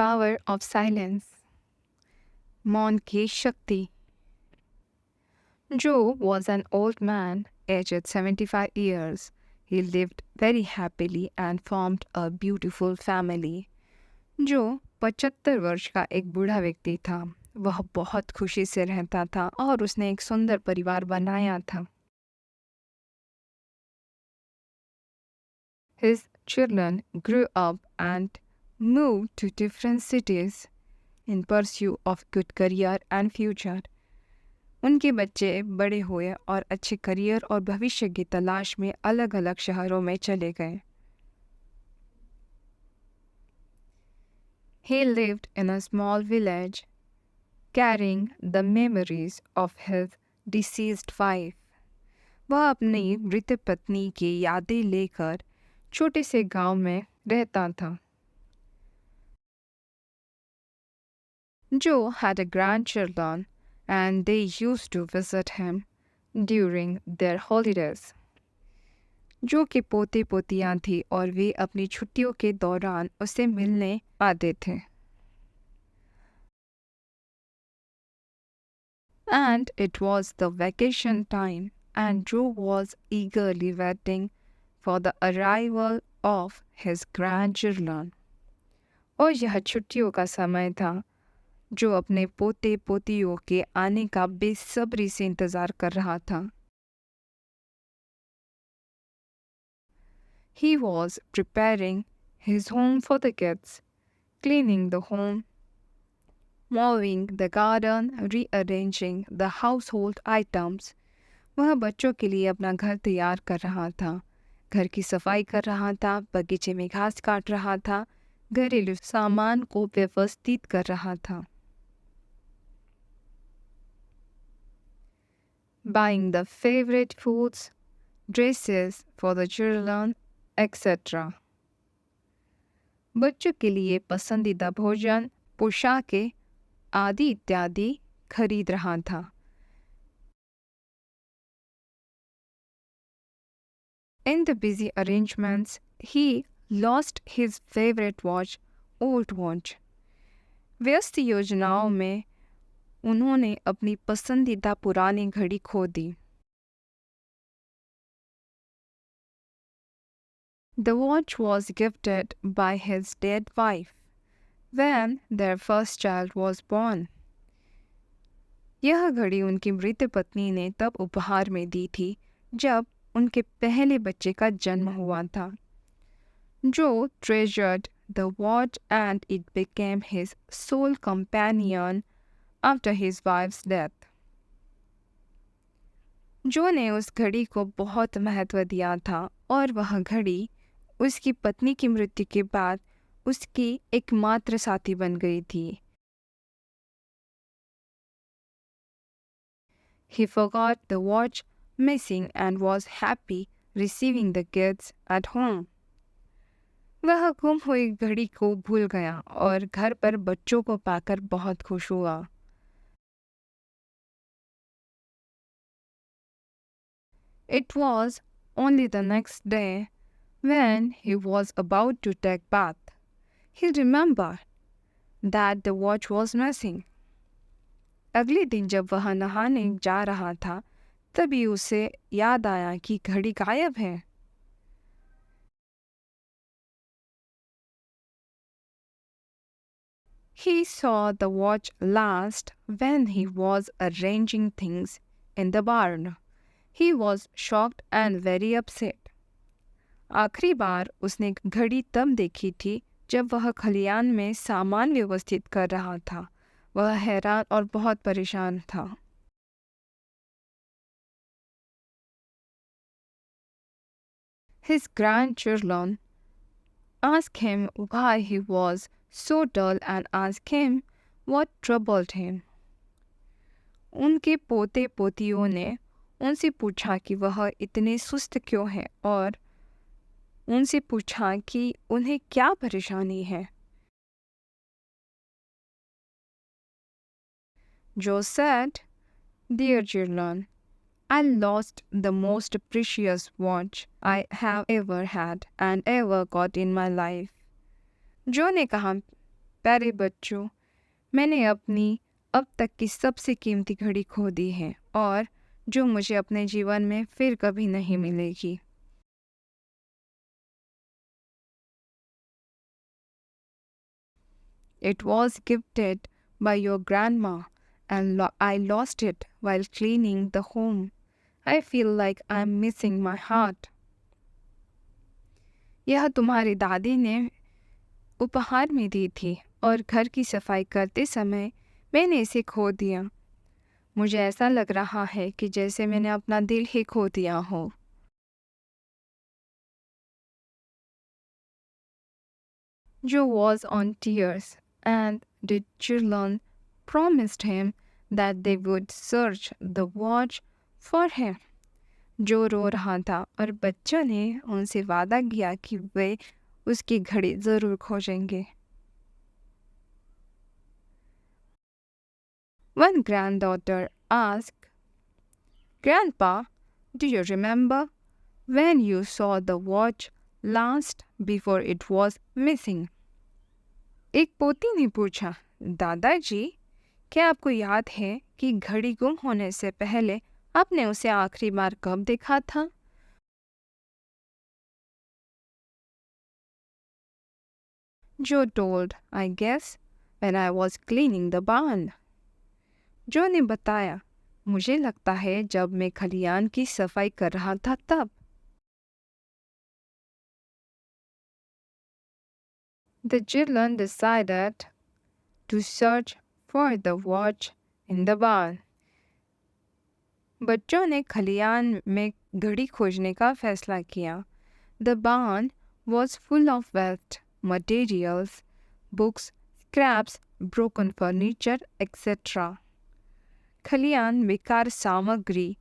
Power of silence. मौन की शक्ति। Joe was an old man, aged 75 years. He lived very happily and formed a beautiful family. जो 75 वर्ष का एक बूढ़ा व्यक्ति था, वह बहुत खुशी से रहता था और उसने एक सुंदर परिवार बनाया था. His children grew up and moved to different cities in pursuit of good career and future. उनके बच्चे बड़े हुए और अच्छे करियर और भविष्य की तलाश में अलग अलग शहरों में चले गए. He lived in a small village, carrying the memories of his deceased wife. वह अपनी मृत पत्नी की यादें लेकर छोटे से गांव में रहता था. Joe had a grandchildren and they used to visit him during their holidays. जो कि पोते पोतियां थी और वे अपनी छुट्टियों के दौरान उसे मिलने आते थे. And it was the vacation time and Joe was eagerly waiting for the arrival of his grandchildren. और यह छुट्टियों का समय था जो अपने पोते पोतियों के आने का बेसब्री से इंतजार कर रहा था. He was preparing his home for the kids, cleaning the home, mowing the garden, rearranging the household items. वह बच्चों के लिए अपना घर तैयार कर रहा था, घर की सफाई कर रहा था, बगीचे में घास काट रहा था, घरेलू सामान को व्यवस्थित कर रहा था. Buying the favorite foods, dresses for the children, etc. बच्चों के लिए पसंदीदा भोजन, पोशाकें आदि इत्यादि खरीद रहा था. In the busy arrangements, he lost his favorite watch, old watch. व्यस्त योजनाओं में उन्होंने अपनी पसंदीदा पुरानी घड़ी खो दी. The watch was gifted by his dead wife when their first child was born. यह घड़ी उनकी मृत पत्नी ने तब उपहार में दी थी जब उनके पहले बच्चे का जन्म हुआ था. Joe treasured the watch and it became his sole companion after his wife's death. जो ने उस घड़ी को बहुत महत्व दिया था और वह घड़ी उसकी पत्नी की मृत्यु के बाद उसकी एकमात्र साथी बन गई थी. He forgot the watch missing and was happy receiving the kids at home. वह गुम हुई घड़ी को भूल गया और घर पर बच्चों को पाकर बहुत खुश हुआ. It was only the next day when he was about to take bath. He remembered that the watch was missing. अगले दिन जब वह नहाने जा रहा था तभी उसे याद आया कि घड़ी गायब है. He saw the watch last when he was arranging things in the barn. He was shocked and very upset. आखिरी बार उसने घड़ी तब देखी थी जब वह खलियान में सामान व्यवस्थित कर रहा था. वह हैरान और बहुत परेशान था. His grandchildren asked him why he was so dull and asked him what troubled him. उनके पोते पोतियों ने उनसे पूछा कि वह इतने सुस्त क्यों हैं और उनसे पूछा कि उन्हें क्या परेशानी है. Joe said, "Dear children, I lost the most precious watch I have ever had and ever got in my life." जो ने कहा, प्यारे बच्चों, मैंने अपनी अब तक की सबसे कीमती घड़ी खो दी है और जो मुझे अपने जीवन में फिर कभी नहीं मिलेगी। It was gifted by your grandma and I lost it while cleaning the home. I feel like I'm missing my heart. यह तुम्हारी दादी ने उपहार में दी थी और घर की सफाई करते समय मैंने इसे खो दिया। मुझे ऐसा लग रहा है कि जैसे मैंने अपना दिल ही खो दिया हो। Joe was on tears, and the children promised him that they would search the watch for him. जो रो रहा था और बच्चों ने उनसे वादा किया कि वे उसकी घड़ी जरूर खोजेंगे। One granddaughter asked, "Grandpa, do you remember when you saw the watch last before it was missing?" एक पोती ने पूछा, दादाजी, क्या आपको याद है कि घड़ी गुम होने से पहले आपने उसे आखिरी बार कब देखा था? Joe told, I guess, when I was cleaning the barn. जो ने बताया, मुझे लगता है जब मैं खलियान की सफाई कर रहा था तब। The children decided to search for the watch in the barn. बच्चों ने खलियान में घड़ी खोजने का फैसला किया। The barn was full of waste materials, books, scraps, broken furniture, etc. खलियान बेकार सामग्री,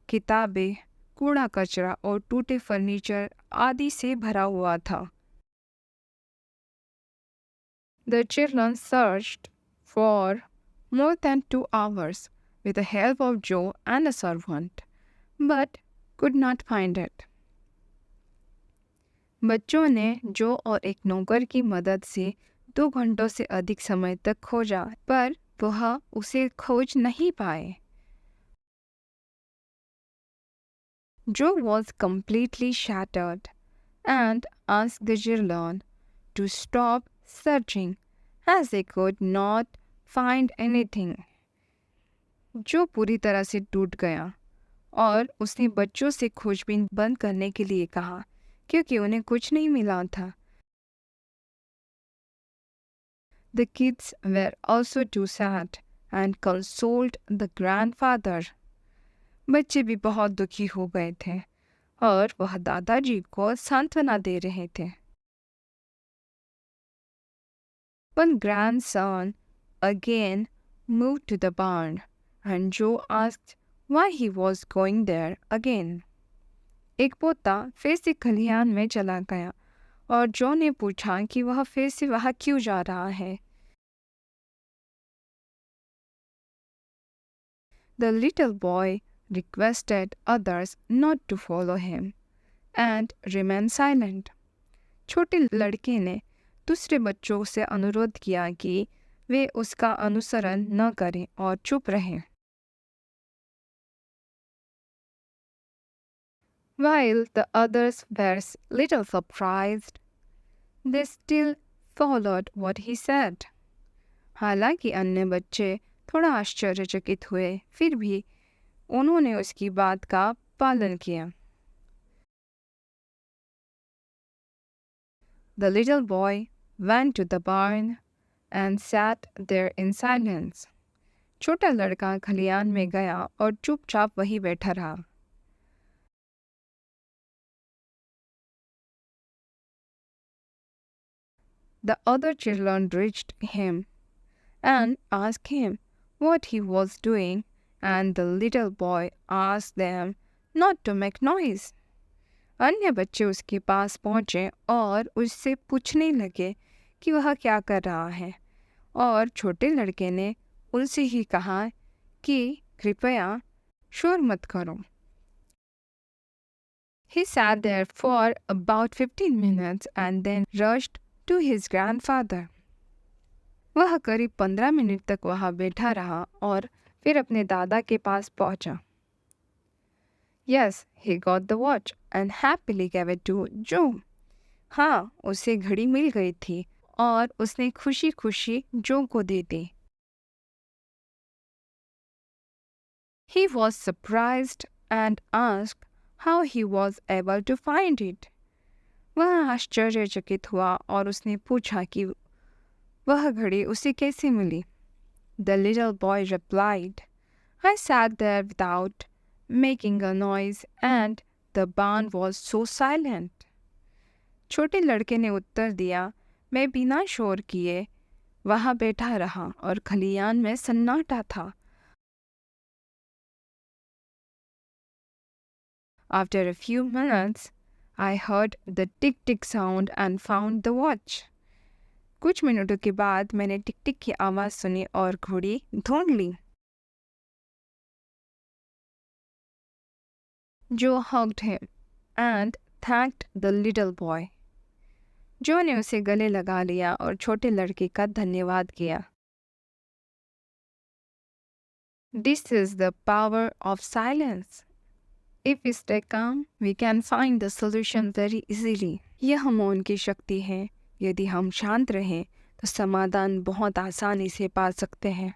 किताबें, कूड़ा कचरा और टूटे फर्नीचर आदि से भरा हुआ था। The children searched for more than 2 hours with the help of Joe and a servant, but could not find it. बच्चों ने जो और एक नौकर की मदद से 2 घंटों से अधिक समय तक खोजा, पर वह उसे खोज नहीं पाए। Joe was completely shattered and asked the children to stop searching as they could not find anything. जो पूरी तरह से टूट गया और उसने बच्चों से खोजबीन बंद करने के लिए कहा क्योंकि उन्हें कुछ नहीं मिला था। The kids were also too sad and consoled the grandfather. बच्चे भी बहुत दुखी हो गए थे और वह दादाजी को सांत्वना दे रहे थे। One grandson again moved to the barn and Joe asked why he was going there again. एक पोता फिर से खलिहान में चला गया और जो ने पूछा कि वह फिर से वहाँ क्यों जा रहा है। The little boy requested others not to follow him and remain silent. छोटे लड़के ने दूसरे बच्चों से अनुरोध किया कि वे उसका अनुसरण न करें और चुप रहें। While the others were little surprised, they still followed what he said. हालांकि अन्य बच्चे थोड़ा आश्चर्यचकित हुए, फिर भी उन्होंने उसकी बात का पालन किया। The little boy went to the barn and sat there in silence. छोटा लड़का खलियान में गया और चुपचाप वहीं बैठा रहा। The other children reached him and asked him what he was doing, and the little boy asked them not to make noise. अन्य बच्चे उसके पास पहुंचे और उससे पूछने लगे कि वह क्या कर रहा है, और छोटे लड़के ने उनसे ही कहा कि कृपया शोर मत करो। He sat there for about 15 minutes and then rushed to his grandfather. वह करीब 15 मिनट तक वहाँ बैठा रहा और फिर अपने दादा के पास पहुंचा। Yes, he got the watch and happily gave it to Joe. हाँ, उसे घड़ी मिल गई थी और उसने खुशी खुशी जो को दे दी। He was surprised and asked how he was able to find it. वह आश्चर्यचकित हुआ और उसने पूछा कि वह घड़ी उसे कैसे मिली। The little boy replied, I sat there without making a noise and the barn was so silent. छोटे लड़के ने उत्तर दिया, मैं बिना शोर किए वहाँ बैठा रहा और खलियान में सन्नाटा था। After a few minutes, I heard the tick-tick sound and found the watch. कुछ मिनटों के बाद मैंने टिक टिक की आवाज़ सुनी और घड़ी ढूंढ ली। Joe hugged him and thanked the little boy. जो ने उसे गले लगा लिया और छोटे लड़के का धन्यवाद किया। This is the power of silence. If we stay calm, we can find the solution very easily. यह मौन की शक्ति है। यदि हम शांत रहें तो समाधान बहुत आसानी से पा सकते हैं।